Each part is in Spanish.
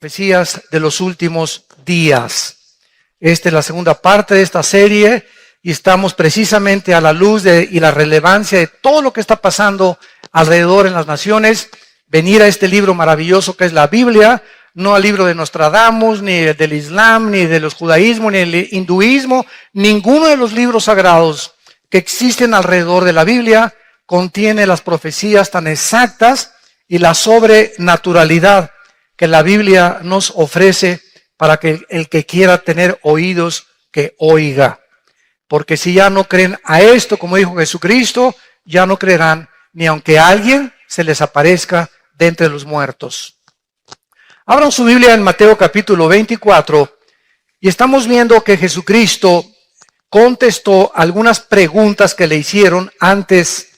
Profecías de los últimos días. Esta es la segunda parte de esta serie y estamos precisamente a la luz y la relevancia de todo lo que está pasando alrededor en las naciones. Venir a este libro maravilloso que es la Biblia, no al libro de Nostradamus, ni del Islam, ni de los judaísmos, ni del hinduismo. Ninguno de los libros sagrados que existen alrededor de la Biblia contiene las profecías tan exactas y la sobrenaturalidad que la Biblia nos ofrece para que el que quiera tener oídos, que oiga. Porque si ya no creen a esto, como dijo Jesucristo, ya no creerán ni aunque alguien se les aparezca de entre los muertos. Abran su Biblia en Mateo capítulo 24 y estamos viendo que Jesucristo contestó algunas preguntas que le hicieron antes,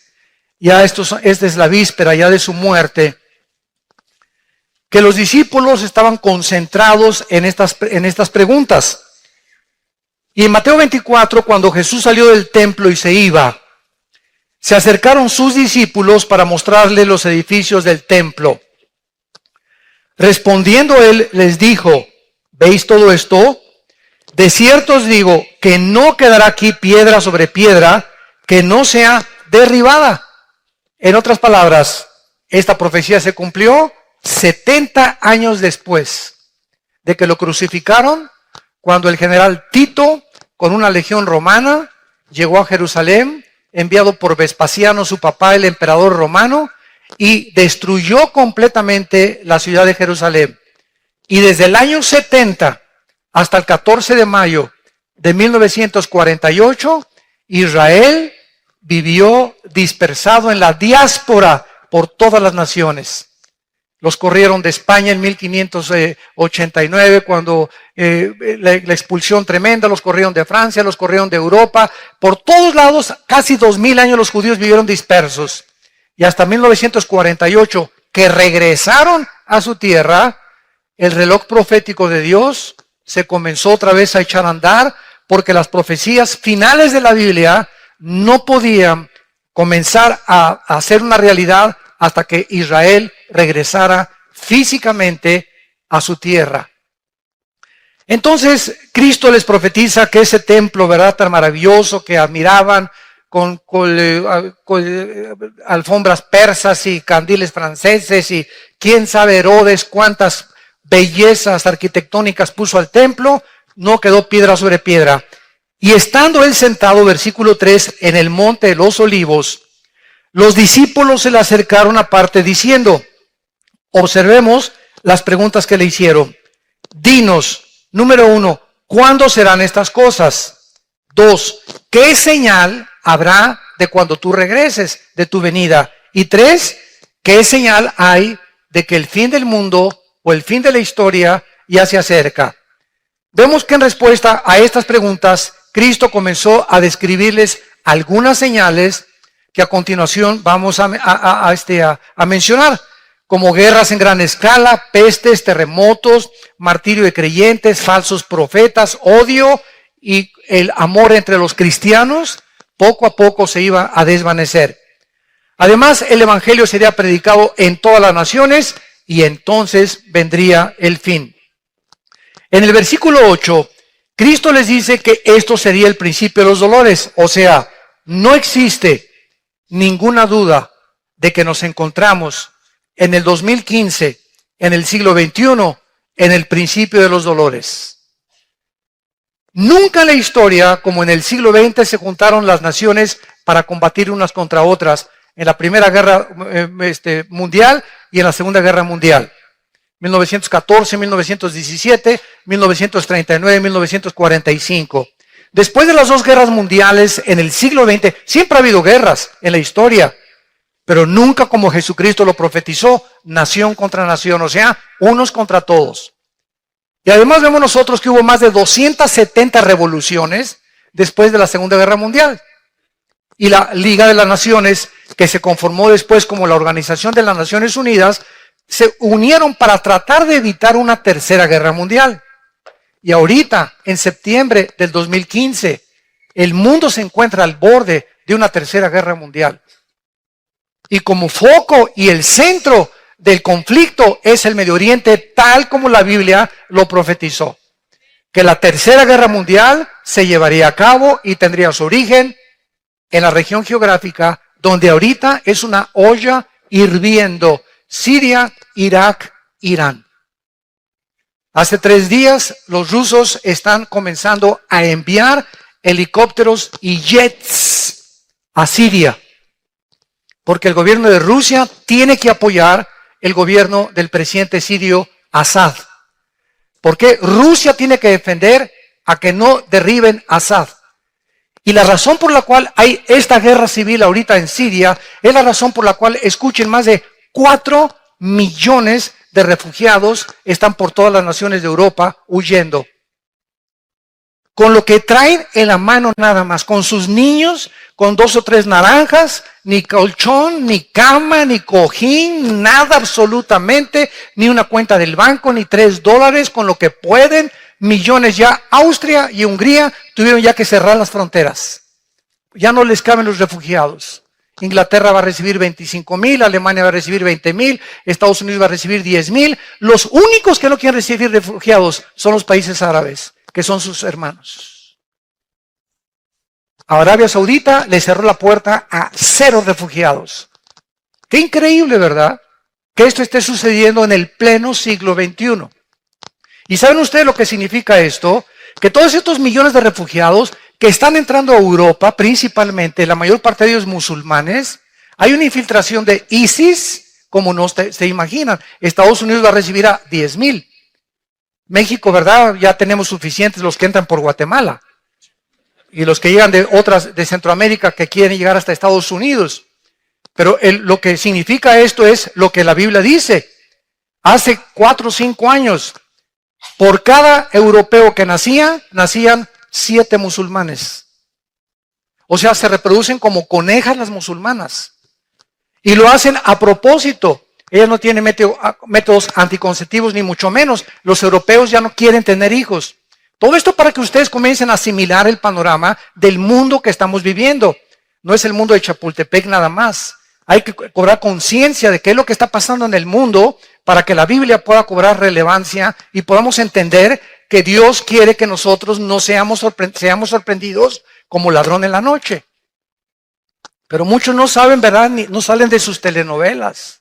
ya esta es la víspera ya de su muerte, que los discípulos estaban concentrados en estas preguntas. Y en Mateo 24, cuando Jesús salió del templo y se iba, se acercaron sus discípulos para mostrarle los edificios del templo. Respondiendo él, les dijo: ¿veis todo esto? De cierto os digo que no quedará aquí piedra sobre piedra que no sea derribada. En otras palabras, esta profecía se cumplió 70 años después de que lo crucificaron, cuando el general Tito, con una legión romana, llegó a Jerusalén, enviado por Vespasiano, su papá, el emperador romano, y destruyó completamente la ciudad de Jerusalén. Y desde el año 70 hasta el 14 de mayo de 1948, Israel vivió dispersado en la diáspora por todas las naciones. Los corrieron de España en 1589, cuando la expulsión tremenda, los corrieron de Francia, los corrieron de Europa. Por todos lados, casi 2000 años los judíos vivieron dispersos. Y hasta 1948, que regresaron a su tierra, el reloj profético de Dios se comenzó otra vez a echar a andar, porque las profecías finales de la Biblia no podían comenzar a hacer una realidad hasta que Israel regresara físicamente a su tierra. Entonces Cristo les profetiza que ese templo, ¿verdad?, tan maravilloso que admiraban, con alfombras persas y candiles franceses y quién sabe Herodes cuántas bellezas arquitectónicas puso al templo, no quedó piedra sobre piedra. Y estando él sentado, versículo 3, en el monte de los Olivos, los discípulos se le acercaron aparte diciendo, observemos las preguntas que le hicieron. Dinos, número 1, ¿cuándo serán estas cosas? 2, ¿qué señal habrá de cuando tú regreses de tu venida? Y 3, ¿qué señal hay de que el fin del mundo o el fin de la historia ya se acerca? Vemos que en respuesta a estas preguntas, Cristo comenzó a describirles algunas señales que a continuación vamos a mencionar, como guerras en gran escala, pestes, terremotos, martirio de creyentes, falsos profetas, odio, y el amor entre los cristianos poco a poco se iba a desvanecer. Además, el evangelio sería predicado en todas las naciones y entonces vendría el fin. En el versículo 8, Cristo les dice que esto sería el principio de los dolores, o sea, no existe ninguna duda de que nos encontramos en el 2015, en el siglo XXI, en el principio de los dolores. Nunca en la historia, como en el siglo XX, se juntaron las naciones para combatir unas contra otras en la Primera Guerra Mundial y en la Segunda Guerra Mundial. 1914, 1917, 1939, 1945. Después de las dos guerras mundiales en el siglo XX, siempre ha habido guerras en la historia, pero nunca como Jesucristo lo profetizó, nación contra nación, o sea, unos contra todos. Y además vemos nosotros que hubo más de 270 revoluciones después de la Segunda Guerra Mundial. Y la Liga de las Naciones, que se conformó después como la Organización de las Naciones Unidas, se unieron para tratar de evitar una tercera guerra mundial. Y ahorita, en septiembre del 2015, el mundo se encuentra al borde de una tercera guerra mundial. Y como foco y el centro del conflicto es el Medio Oriente, tal como la Biblia lo profetizó. Que la Tercera Guerra Mundial se llevaría a cabo y tendría su origen en la región geográfica donde ahorita es una olla hirviendo: Siria, Irak, Irán. Hace 3 días los rusos están comenzando a enviar helicópteros y jets a Siria, porque el gobierno de Rusia tiene que apoyar el gobierno del presidente sirio Assad. Porque Rusia tiene que defender a que no derriben a Assad. Y la razón por la cual hay esta guerra civil ahorita en Siria es la razón por la cual, escuchen, más de 4 millones de refugiados están por todas las naciones de Europa huyendo. Con lo que traen en la mano nada más, con sus niños, con 2 o 3 naranjas, ni colchón, ni cama, ni cojín, nada absolutamente, ni una cuenta del banco, ni $3, con lo que pueden. Millones ya. Austria y Hungría tuvieron ya que cerrar las fronteras. Ya no les caben los refugiados. Inglaterra va a recibir 25,000, Alemania va a recibir 20,000, Estados Unidos va a recibir 10,000. Los únicos que no quieren recibir refugiados son los países árabes, que son sus hermanos. Arabia Saudita le cerró la puerta a 0 refugiados. Qué increíble, ¿verdad? Que esto esté sucediendo en el pleno siglo XXI. ¿Y saben ustedes lo que significa esto? Que todos estos millones de refugiados que están entrando a Europa, principalmente, la mayor parte de ellos musulmanes, hay una infiltración de ISIS, como no se imaginan. Estados Unidos va a recibir a 10,000. México, ¿verdad? Ya tenemos suficientes los que entran por Guatemala. Y los que llegan de otras, de Centroamérica, que quieren llegar hasta Estados Unidos. Pero lo que significa esto es lo que la Biblia dice. Hace 4 o 5 años, por cada europeo que nacían 7 musulmanes. O sea, se reproducen como conejas las musulmanas. Y lo hacen a propósito. Ellas no tienen métodos anticonceptivos, ni mucho menos. Los europeos ya no quieren tener hijos. Todo esto para que ustedes comiencen a asimilar el panorama del mundo que estamos viviendo. No es el mundo de Chapultepec nada más. Hay que cobrar conciencia de qué es lo que está pasando en el mundo para que la Biblia pueda cobrar relevancia y podamos entender que Dios quiere que nosotros no seamos sorprendidos como ladrón en la noche. Pero muchos no saben, ¿verdad? No salen de sus telenovelas.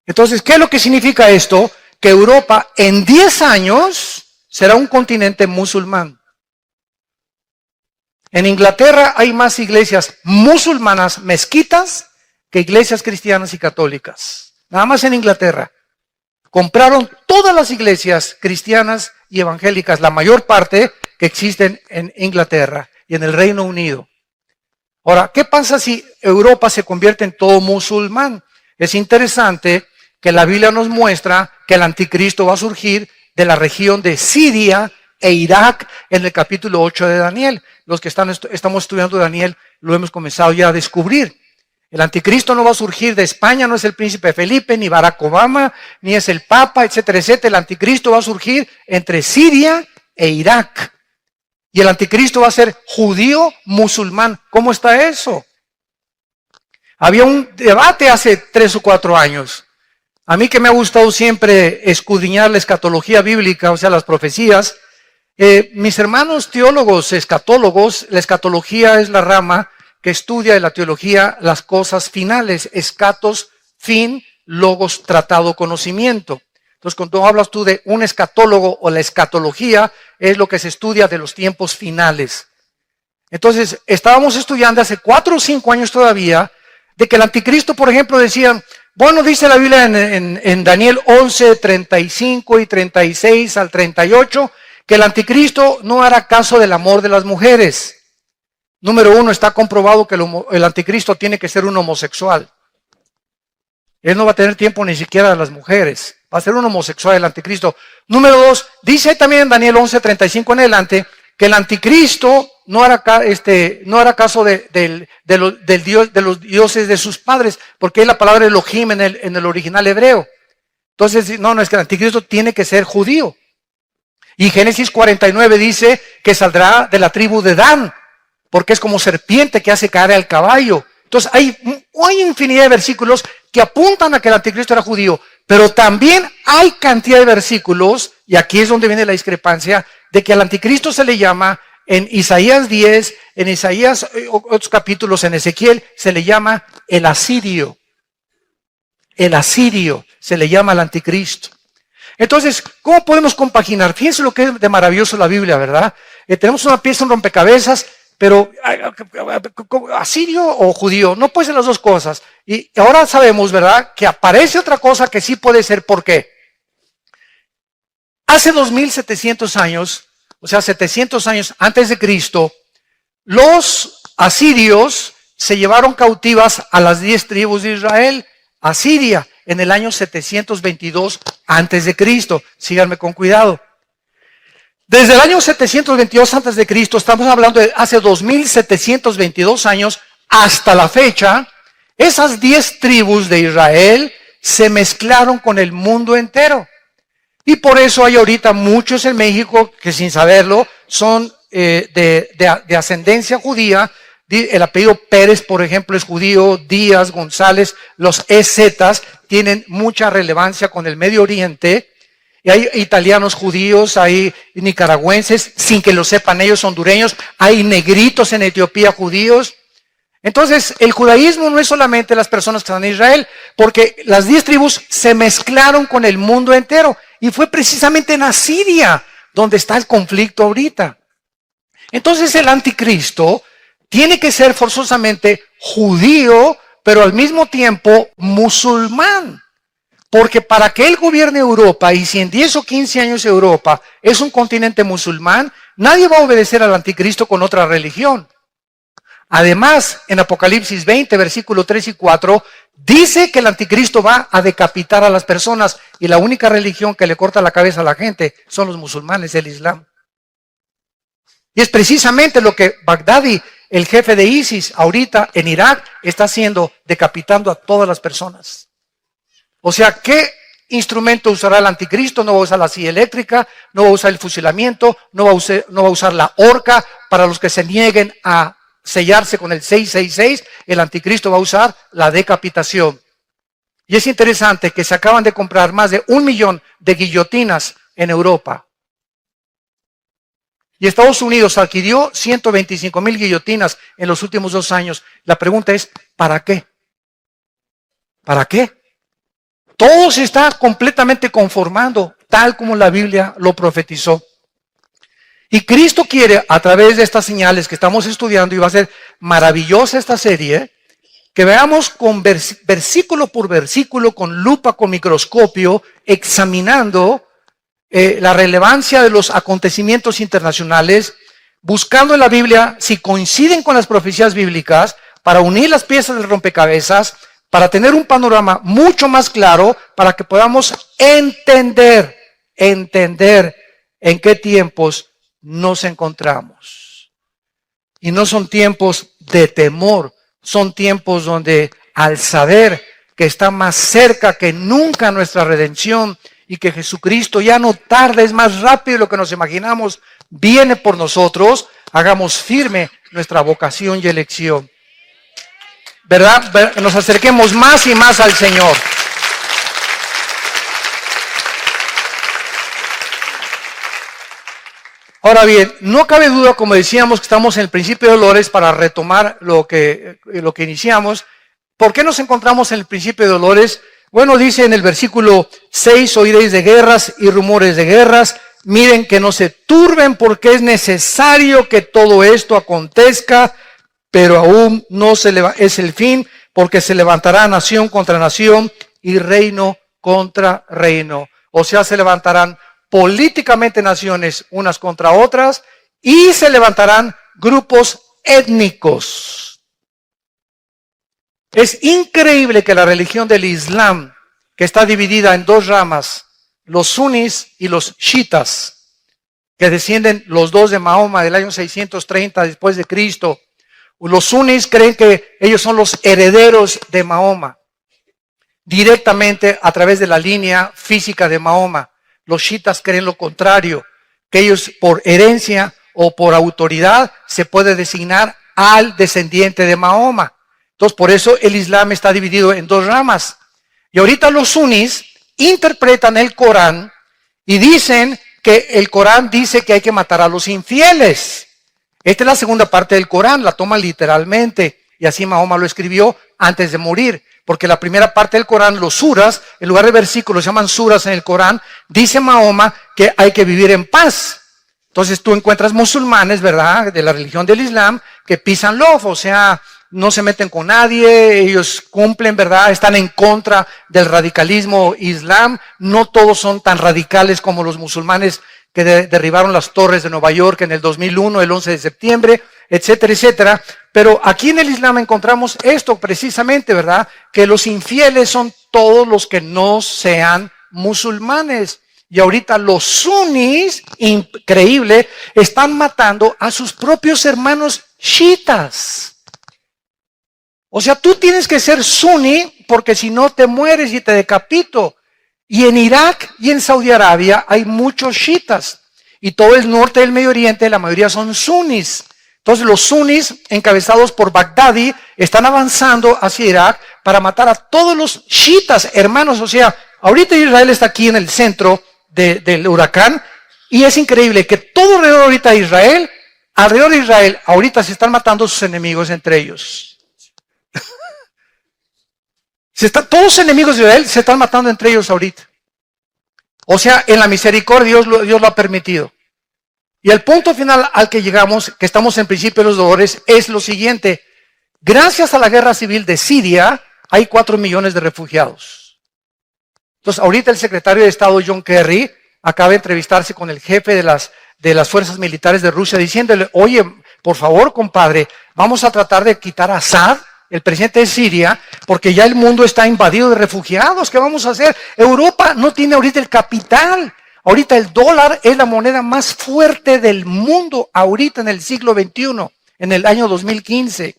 Entonces, ¿qué es lo que significa esto? Que Europa en 10 años será un continente musulmán. En Inglaterra hay más iglesias musulmanas, mezquitas, que iglesias cristianas y católicas. Nada más en Inglaterra. Compraron todas las iglesias cristianas y evangélicas, la mayor parte que existen en Inglaterra y en el Reino Unido. Ahora, ¿qué pasa si Europa se convierte en todo musulmán? Es interesante que la Biblia nos muestra que el anticristo va a surgir de la región de Siria e Irak en el capítulo 8 de Daniel. Los que estamos estudiando Daniel lo hemos comenzado ya a descubrir. El anticristo no va a surgir de España, no es el príncipe Felipe, ni Barack Obama, ni es el Papa, etcétera, etcétera. El anticristo va a surgir entre Siria e Irak. Y el anticristo va a ser judío musulmán. ¿Cómo está eso? Había un debate hace 3 o 4 años. A mí que me ha gustado siempre escudriñar la escatología bíblica, o sea, las profecías. Mis hermanos teólogos, escatólogos, la escatología es la rama que estudia de la teología las cosas finales. Escatos, fin, logos, tratado, conocimiento. Entonces, cuando hablas tú de un escatólogo o la escatología, es lo que se estudia de los tiempos finales. Entonces, estábamos estudiando hace 4 o 5 años todavía, de que el anticristo, por ejemplo, decían, bueno, dice la Biblia en Daniel 11, 35 y 36 al 38, que el anticristo no hará caso del amor de las mujeres. Número 1, está comprobado que el anticristo tiene que ser un homosexual. Él no va a tener tiempo ni siquiera de las mujeres. Va a ser un homosexual el anticristo. Número 2, dice también en Daniel 11, 35 en adelante, que el anticristo no hará caso de los dioses de sus padres, porque es la palabra Elohim en el original hebreo. Entonces, no, es que el anticristo tiene que ser judío. Y Génesis 49 dice que saldrá de la tribu de Dan, porque es como serpiente que hace caer al caballo. Entonces hay infinidad de versículos que apuntan a que el anticristo era judío, pero también hay cantidad de versículos, y aquí es donde viene la discrepancia, de que al anticristo se le llama, en Isaías 10, en Isaías, otros capítulos, en Ezequiel, se le llama el asirio. El asirio se le llama al anticristo. Entonces, ¿cómo podemos compaginar? Fíjense lo que es de maravilloso la Biblia, ¿verdad? Tenemos una pieza, un rompecabezas, pero asirio o judío, no puede ser las dos cosas. Y ahora sabemos, ¿verdad?, que aparece otra cosa que sí puede ser. ¿Por qué? Hace 2700 años, o sea, 700 años antes de Cristo, los asirios se llevaron cautivas a las 10 tribus de Israel a Siria en el año 722 antes de Cristo. Síganme con cuidado. Desde el año 722 antes de Cristo, estamos hablando de hace 2722 años hasta la fecha, esas 10 tribus de Israel se mezclaron con el mundo entero. Y por eso hay ahorita muchos en México que sin saberlo son de ascendencia judía. El apellido Pérez, por ejemplo, es judío. Díaz, González, los EZs tienen mucha relevancia con el Medio Oriente. Y hay italianos judíos, hay nicaragüenses, sin que lo sepan ellos, hondureños. Hay negritos en Etiopía judíos. Entonces, el judaísmo no es solamente las personas que están en Israel, porque las 10 tribus se mezclaron con el mundo entero. Y fue precisamente en Asiria donde está el conflicto ahorita. Entonces, el anticristo tiene que ser forzosamente judío, pero al mismo tiempo musulmán. Porque para que él gobierne Europa, y si en 10 o 15 años Europa es un continente musulmán, nadie va a obedecer al anticristo con otra religión. Además, en Apocalipsis 20, versículo 3 y 4, dice que el anticristo va a decapitar a las personas, y la única religión que le corta la cabeza a la gente son los musulmanes, el Islam. Y es precisamente lo que Bagdadi, el jefe de ISIS, ahorita en Irak, está haciendo, decapitando a todas las personas. O sea, ¿qué instrumento usará el anticristo? No va a usar la silla eléctrica, no va a usar el fusilamiento, no va a usar la horca. Para los que se nieguen a sellarse con el 666, el anticristo va a usar la decapitación. Y es interesante que se acaban de comprar más de 1 millón de guillotinas en Europa. Y Estados Unidos adquirió 125,000 guillotinas en los últimos 2 años. La pregunta es, ¿para qué? ¿Para qué? Todo se está completamente conformando, tal como la Biblia lo profetizó. Y Cristo quiere, a través de estas señales que estamos estudiando, y va a ser maravillosa esta serie, que veamos con versículo por versículo, con lupa, con microscopio, examinando la relevancia de los acontecimientos internacionales, buscando en la Biblia si coinciden con las profecías bíblicas, para unir las piezas del rompecabezas, para tener un panorama mucho más claro, para que podamos entender en qué tiempos nos encontramos. Y no son tiempos de temor, son tiempos donde al saber que está más cerca que nunca nuestra redención y que Jesucristo ya no tarda, es más rápido de lo que nos imaginamos, viene por nosotros, hagamos firme nuestra vocación y elección. ¿Verdad? Nos acerquemos más y más al Señor. Ahora bien, no cabe duda, como decíamos, que estamos en el principio de dolores, para retomar lo que iniciamos. ¿Por qué nos encontramos en el principio de dolores? Bueno, dice en el versículo 6, oiréis de guerras y rumores de guerras. Miren que no se turben, porque es necesario que todo esto acontezca, pero aún no es el fin, porque se levantará nación contra nación y reino contra reino. O sea, se levantarán políticamente naciones unas contra otras, y se levantarán grupos étnicos. Es increíble que la religión del Islam, que está dividida en 2 ramas, los sunis y los chiitas, que descienden los 2 de Mahoma del año 630 después de Cristo. Los sunis creen que ellos son los herederos de Mahoma, directamente a través de la línea física de Mahoma. Los chiitas creen lo contrario, que ellos por herencia o por autoridad se puede designar al descendiente de Mahoma. Entonces, por eso el Islam está dividido en dos ramas. Y ahorita los sunnis interpretan el Corán y dicen que el Corán dice que hay que matar a los infieles. Esta es la segunda parte del Corán, la toman literalmente. Y así Mahoma lo escribió antes de morir. Porque la primera parte del Corán, los suras, en lugar de versículos, se llaman suras en el Corán, dice Mahoma que hay que vivir en paz. Entonces tú encuentras musulmanes, ¿verdad?, de la religión del Islam, que pisan lof, o sea, no se meten con nadie, ellos cumplen, ¿verdad?, están en contra del radicalismo islam. No todos son tan radicales como los musulmanes que derribaron las torres de Nueva York en el 2001, el 11 de septiembre, etcétera, etcétera. Pero aquí en el Islam encontramos esto precisamente, ¿verdad?, que los infieles son todos los que no sean musulmanes. Y ahorita los sunnis, increíble, están matando a sus propios hermanos chiitas. O sea, tú tienes que ser suní porque si no te mueres y te decapito. Y en Irak y en Saudi Arabia hay muchos chiitas. Y todo el norte del Medio Oriente, la mayoría son sunnis. Entonces los sunnis, encabezados por Baghdadi, están avanzando hacia Irak para matar a todos los chiitas, hermanos. O sea, ahorita Israel está aquí en el centro del huracán. Y es increíble que todo alrededor de Israel, ahorita se están matando sus enemigos entre ellos. Todos los enemigos de Israel se están matando entre ellos ahorita. O sea, en la misericordia Dios lo ha permitido. Y el punto final al que llegamos, que estamos en principio de los dolores, es lo siguiente. Gracias a la guerra civil de Siria, hay 4 millones de refugiados. Entonces, ahorita el secretario de Estado, John Kerry, acaba de entrevistarse con el jefe de las fuerzas militares de Rusia, diciéndole, oye, por favor, compadre, vamos a tratar de quitar a Assad, el presidente de Siria, porque ya el mundo está invadido de refugiados. ¿Qué vamos a hacer? Europa no tiene ahorita el capital. Ahorita el dólar es la moneda más fuerte del mundo, ahorita en el siglo XXI, en el año 2015.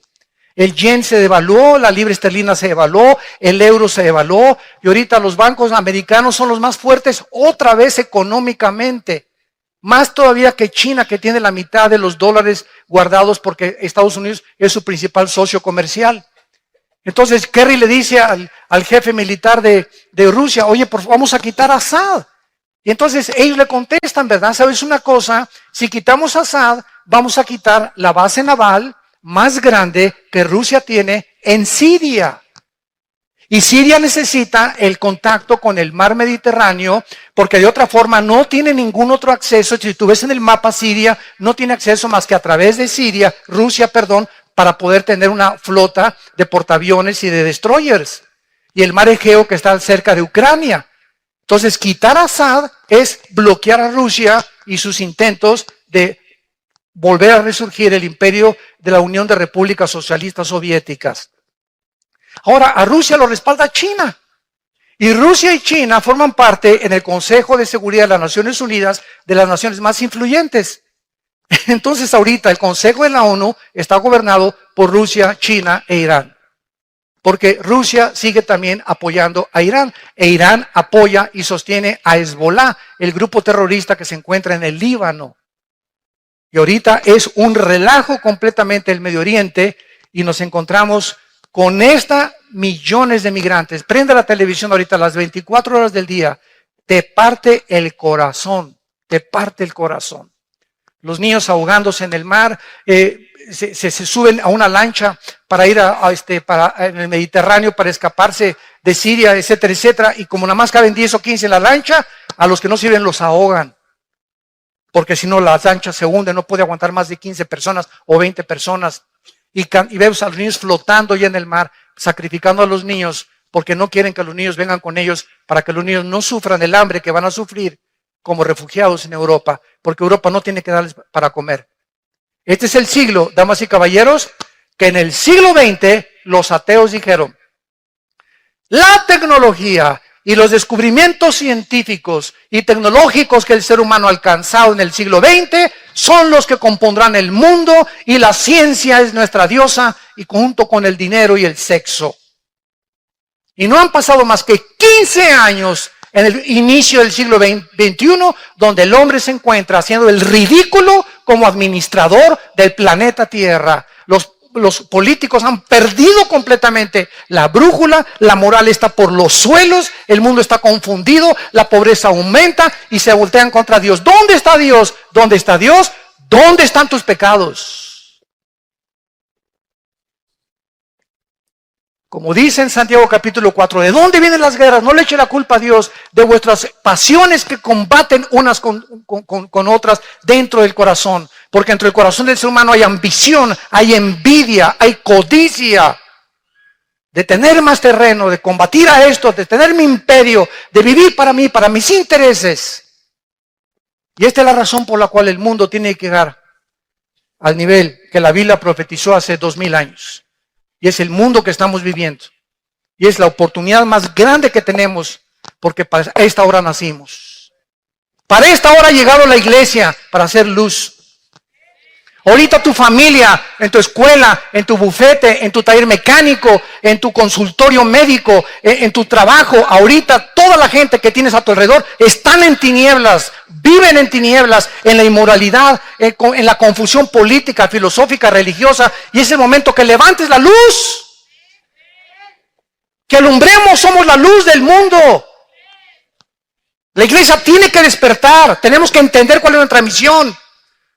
El yen se devaluó, la libra esterlina se devaluó, el euro se devaluó, y ahorita los bancos americanos son los más fuertes otra vez económicamente. Más todavía que China, que tiene la mitad de los dólares guardados porque Estados Unidos es su principal socio comercial. Entonces Kerry le dice al jefe militar de Rusia, oye, vamos a quitar a Assad. Y entonces ellos le contestan, ¿verdad? ¿Sabes una cosa? Si quitamos a Assad, vamos a quitar la base naval más grande que Rusia tiene en Siria. Y Siria necesita el contacto con el mar Mediterráneo, porque de otra forma no tiene ningún otro acceso. Si tú ves en el mapa Siria, no tiene acceso más que a través de Rusia, para poder tener una flota de portaaviones y de destroyers. Y el mar Egeo que está cerca de Ucrania. Entonces, quitar a Assad es bloquear a Rusia y sus intentos de volver a resurgir el imperio de la Unión de Repúblicas Socialistas Soviéticas. Ahora, a Rusia lo respalda China. Y Rusia y China forman parte en el Consejo de Seguridad de las Naciones Unidas de las naciones más influyentes. Entonces, ahorita el Consejo de la ONU está gobernado por Rusia, China e Irán. Porque Rusia sigue también apoyando a Irán. E Irán apoya y sostiene a Hezbollah, el grupo terrorista que se encuentra en el Líbano. Y ahorita es un relajo completamente el Medio Oriente y nos encontramos con millones de migrantes. Prende la televisión ahorita a las 24 horas del día. Te parte el corazón. Te parte el corazón. Los niños ahogándose en el mar. Se suben a una lancha para ir en el Mediterráneo para escaparse de Siria, etcétera, etcétera. Y como nada más caben 10 o 15 en la lancha, a los que no sirven los ahogan. Porque si no, la lancha se hunde, no puede aguantar más de 15 personas o 20 personas. Y vemos a los niños flotando ya en el mar, sacrificando a los niños, porque no quieren que los niños vengan con ellos, para que los niños no sufran el hambre que van a sufrir como refugiados en Europa, porque Europa no tiene que darles para comer. Este es el siglo, damas y caballeros, que en el siglo XX los ateos dijeron, la tecnología y los descubrimientos científicos y tecnológicos que el ser humano ha alcanzado en el siglo XX son los que compondrán el mundo, y la ciencia es nuestra diosa, y junto con el dinero y el sexo. Y no han pasado más que 15 años en el inicio del siglo XXI, donde el hombre se encuentra haciendo el ridículo como administrador del planeta Tierra. Los los políticos han perdido completamente la brújula, la moral está por los suelos, el mundo está confundido, la pobreza aumenta y se voltean contra Dios. ¿Dónde está Dios? ¿Dónde está Dios? ¿Dónde están tus pecados? Como dice en Santiago capítulo 4, ¿de dónde vienen las guerras? No le eche la culpa a Dios de vuestras pasiones que combaten unas con otras dentro del corazón. Porque dentro del corazón del ser humano hay ambición, hay envidia, hay codicia. De tener más terreno, de combatir a esto, de tener mi imperio, de vivir para mí, para mis intereses. Y esta es la razón por la cual el mundo tiene que llegar al nivel que la Biblia profetizó hace 2000 años. Y es el mundo que estamos viviendo. Y es la oportunidad más grande que tenemos, porque para esta hora nacimos. Para esta hora ha llegado la iglesia para hacer luz. Ahorita tu familia, en tu escuela, en tu bufete, en tu taller mecánico, en tu consultorio médico, en tu trabajo, ahorita toda la gente que tienes a tu alrededor están en tinieblas, viven en tinieblas, en la inmoralidad, en la confusión política, filosófica, religiosa. Y es el momento que levantes la luz, que alumbremos, somos la luz del mundo. La iglesia tiene que despertar, tenemos que entender cuál es nuestra misión.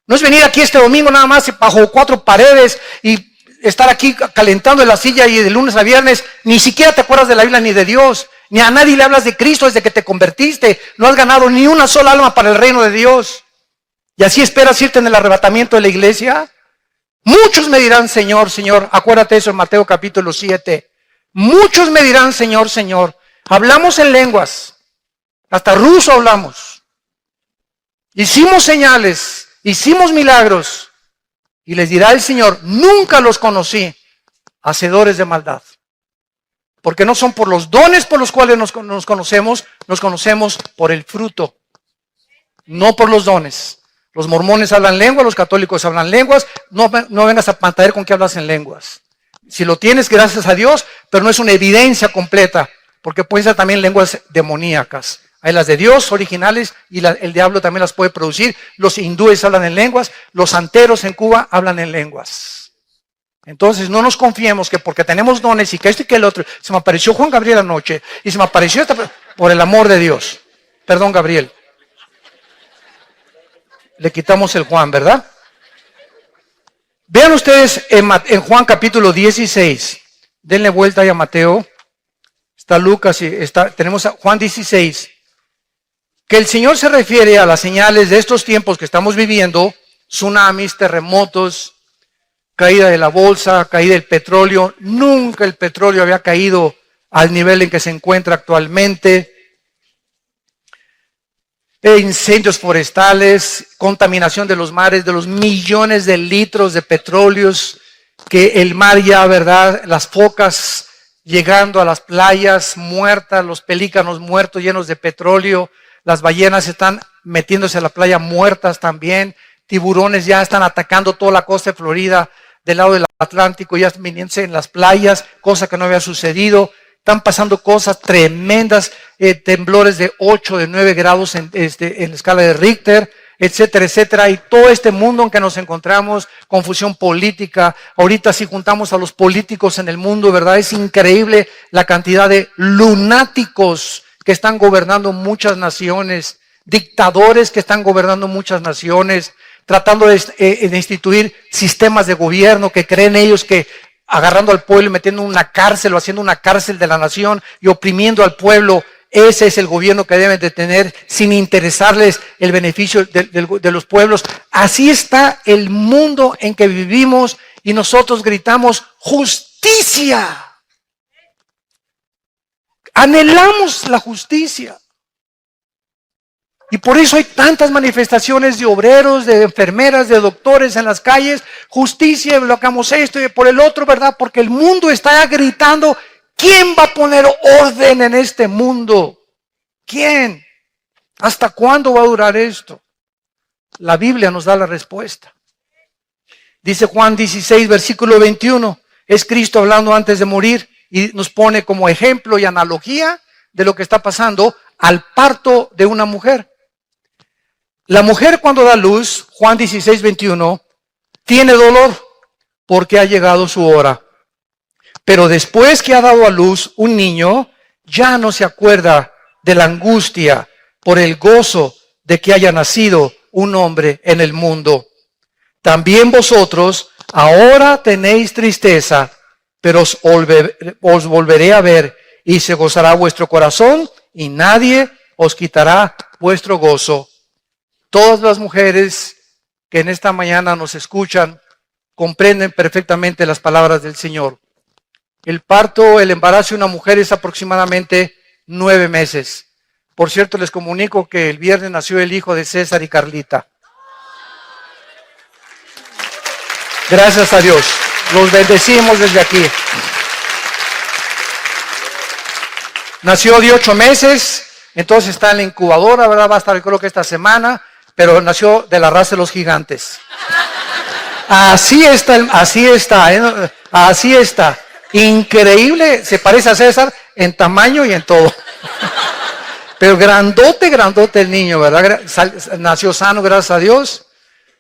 No es venir aquí este domingo nada más bajo 4 paredes y estar aquí calentando en la silla y de lunes a viernes ni siquiera te acuerdas de la Biblia ni de Dios, ni a nadie le hablas de Cristo desde que te convertiste, no has ganado ni una sola alma para el reino de Dios. ¿Y así esperas irte en el arrebatamiento de la iglesia? Muchos me dirán, Señor, Señor, acuérdate eso en Mateo capítulo 7. Muchos me dirán, Señor, Señor, hablamos en lenguas, hasta ruso hablamos, hicimos señales, hicimos milagros, y les dirá el Señor, nunca los conocí, hacedores de maldad. Porque no son por los dones por los cuales nos conocemos por el fruto, no por los dones. Los mormones hablan lenguas, los católicos hablan lenguas, no vengas a pantallar con que hablas en lenguas. Si lo tienes, gracias a Dios, pero no es una evidencia completa, porque pueden ser también lenguas demoníacas. Hay las de Dios originales y el diablo también las puede producir. Los hindúes hablan en lenguas, los santeros en Cuba hablan en lenguas. Entonces no nos confiemos que porque tenemos dones y que esto y que el otro. Se me apareció Juan Gabriel anoche y se me apareció por el amor de Dios. Perdón, Gabriel. Le quitamos el Juan, ¿verdad? Vean ustedes en Juan capítulo 16. Denle vuelta ahí a Mateo. Está Lucas y tenemos a Juan 16. Que el Señor se refiere a las señales de estos tiempos que estamos viviendo, tsunamis, terremotos, caída de la bolsa, caída del petróleo. Nunca el petróleo había caído al nivel en que se encuentra actualmente. Incendios forestales, contaminación de los mares, de los millones de litros de petróleos que el mar ya, ¿verdad? Las focas llegando a las playas muertas, los pelícanos muertos llenos de petróleo. Las ballenas están metiéndose a la playa muertas también. Tiburones ya están atacando toda la costa de Florida del lado del Atlántico, ya viniéndose en las playas, cosa que no había sucedido. Están pasando cosas tremendas, temblores de 8, de 9 grados en la escala de Richter, etcétera, etcétera. Y todo este mundo en que nos encontramos, confusión política. Ahorita si juntamos a los políticos en el mundo, ¿verdad? Es increíble la cantidad de lunáticos que están gobernando muchas naciones, dictadores que están gobernando muchas naciones, tratando de instituir sistemas de gobierno que creen ellos que agarrando al pueblo y metiendo en una cárcel o haciendo una cárcel de la nación y oprimiendo al pueblo. Ese es el gobierno que deben de tener sin interesarles el beneficio de los pueblos. Así está el mundo en que vivimos y nosotros gritamos justicia. Anhelamos la justicia. Y por eso hay tantas manifestaciones de obreros, de enfermeras, de doctores en las calles. Justicia, bloqueamos esto y por el otro, ¿verdad? Porque el mundo está gritando, ¿quién va a poner orden en este mundo? ¿Quién? ¿Hasta cuándo va a durar esto? La Biblia nos da la respuesta. Dice Juan 16, versículo 21. Es Cristo hablando antes de morir. Y nos pone como ejemplo y analogía de lo que está pasando al parto de una mujer. La mujer cuando da luz, Juan 16, 21, tiene dolor porque ha llegado su hora. Pero después que ha dado a luz un niño, ya no se acuerda de la angustia por el gozo de que haya nacido un hombre en el mundo. También vosotros ahora tenéis tristeza, pero os volveré a ver y se gozará vuestro corazón y nadie os quitará vuestro gozo. Todas las mujeres que en esta mañana nos escuchan comprenden perfectamente las palabras del Señor. El parto, el embarazo de una mujer es aproximadamente 9 meses. Por cierto, les comunico que el viernes nació el hijo de César y Carlita. Gracias a Dios. Los bendecimos desde aquí. Nació de 8 meses, entonces está en la incubadora, ¿verdad? Va a estar, creo que esta semana, pero nació de la raza de los gigantes. Así está. Increíble, se parece a César en tamaño y en todo. Pero grandote el niño, ¿verdad? Nació sano, gracias a Dios,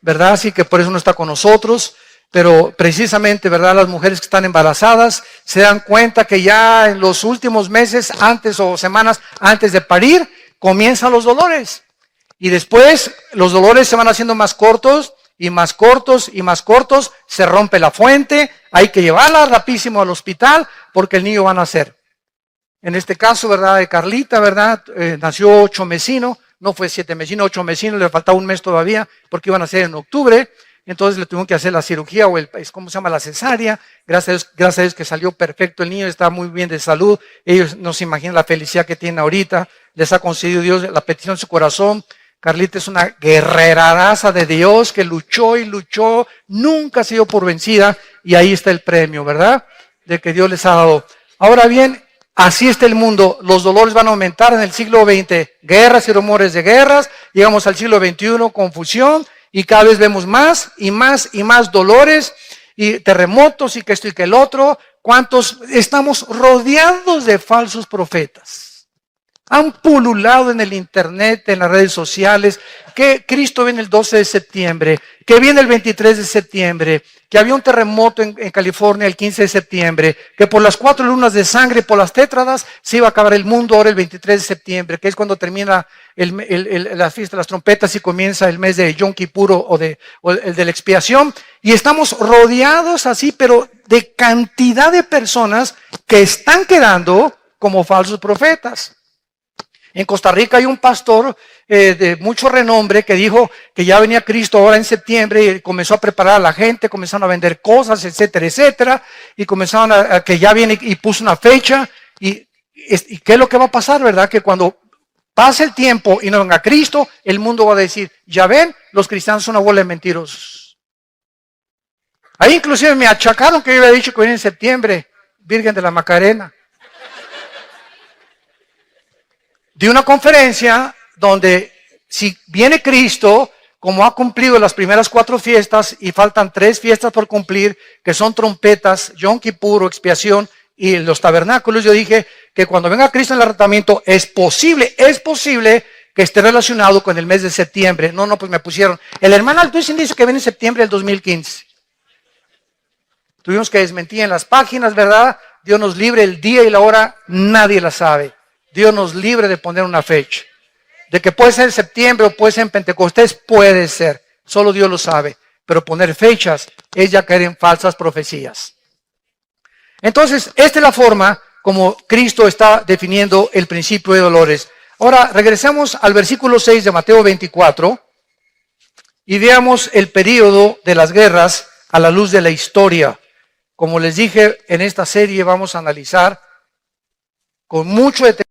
¿verdad? Así que por eso no está con nosotros. Pero precisamente, ¿verdad? Las mujeres que están embarazadas se dan cuenta que ya en los últimos meses, antes o semanas antes de parir, comienzan los dolores. Y después los dolores se van haciendo más cortos y más cortos y más cortos. Se rompe la fuente, hay que llevarla rapidísimo al hospital porque el niño va a nacer. En este caso, ¿verdad? De Carlita, ¿verdad? Nació 8 mesino, no fue 7 mesino, 8 mesino, le faltaba un mes todavía porque iban a nacer en octubre. Entonces le tuvieron que hacer la cirugía o ¿cómo se llama? La cesárea. Gracias a Dios que salió perfecto el niño, está muy bien de salud. Ellos no se imaginan la felicidad que tienen ahorita. Les ha concedido Dios la petición de su corazón. Carlita es una guerreraza de Dios que luchó y luchó, nunca se dio por vencida y ahí está el premio, ¿verdad? De que Dios les ha dado. Ahora bien, así está el mundo. Los dolores van a aumentar en el siglo XX. Guerras y rumores de guerras. Llegamos al siglo XXI, confusión. Y cada vez vemos más y más y más dolores y terremotos y que esto y que el otro. ¿Cuántos estamos rodeados de falsos profetas? Han pululado en el internet, en las redes sociales, que Cristo viene el 12 de septiembre, que viene el 23 de septiembre, que había un terremoto en California el 15 de septiembre, que por las 4 lunas de sangre, por las tétradas, se iba a acabar el mundo ahora el 23 de septiembre, que es cuando termina la fiesta de las trompetas y comienza el mes de Yom Kippur o el de la expiación. Y estamos rodeados así, pero de cantidad de personas que están quedando como falsos profetas. En Costa Rica hay un pastor de mucho renombre que dijo que ya venía Cristo ahora en septiembre y comenzó a preparar a la gente, comenzaron a vender cosas, etcétera, etcétera, y comenzaron a que ya viene y puso una fecha. ¿Y qué es lo que va a pasar, verdad? Que cuando pase el tiempo y no venga Cristo, el mundo va a decir, ya ven, los cristianos son una bola de mentirosos. Ahí inclusive me achacaron que yo había dicho que viene en septiembre, Virgen de la Macarena. De una conferencia donde si viene Cristo, como ha cumplido las primeras 4 fiestas y faltan 3 fiestas por cumplir, que son trompetas, Yom Kippur, expiación y los tabernáculos, yo dije que cuando venga Cristo en el arrebatamiento es posible que esté relacionado con el mes de septiembre. No, pues me pusieron. El hermano Altuisin dice que viene en septiembre del 2015. Tuvimos que desmentir en las páginas, ¿verdad? Dios nos libre, el día y la hora nadie la sabe. Dios nos libre de poner una fecha. De que puede ser en septiembre o puede ser en Pentecostés, puede ser. Solo Dios lo sabe. Pero poner fechas es ya caer en falsas profecías. Entonces, esta es la forma como Cristo está definiendo el principio de dolores. Ahora, regresemos al versículo 6 de Mateo 24 y veamos el período de las guerras a la luz de la historia. Como les dije, en esta serie vamos a analizar con mucho detenimiento